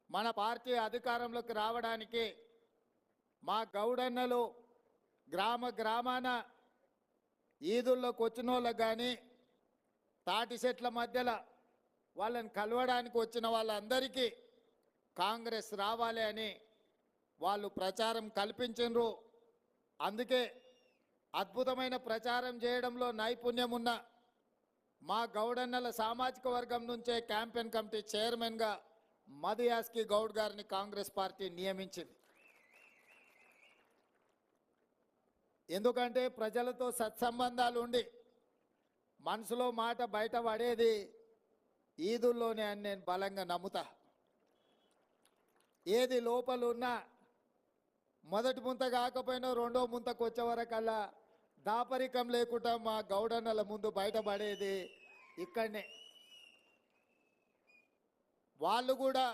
మన పార్టీ అధికారంలోకి రావడానికి మా గౌడన్నలు గ్రామ గ్రామాన ఈదుల్లోకి వచ్చిన వాళ్ళకు కానీ తాటి చెట్ల మధ్యలో వాళ్ళని కలవడానికి వచ్చిన వాళ్ళందరికీ కాంగ్రెస్ రావాలి అని వాళ్ళు ప్రచారం కల్పించారు. అందుకే అద్భుతమైన ప్రచారం చేయడంలో నైపుణ్యం ఉన్న మా గౌడన్నల సామాజిక వర్గం నుంచే క్యాంపెయిన్ కమిటీ చైర్మన్గా మధుయాస్కి గౌడ్ గారిని కాంగ్రెస్ పార్టీ నియమించింది. ఎందుకంటే ప్రజలతో సత్సంబంధాలు ఉండి మనసులో మాట బయట పడేది ఈదుల్లోనే అని నేను బలంగా నమ్ముతా. ఏది లోపల ఉన్నా మొదటి ముంత కాకపోయినా రెండో ముంతకు వచ్చే వరకల్లా దాపరికం లేకుండా మా గౌడన్నల ముందు బయటపడేది ఇక్కడనే. వాళ్ళు కూడా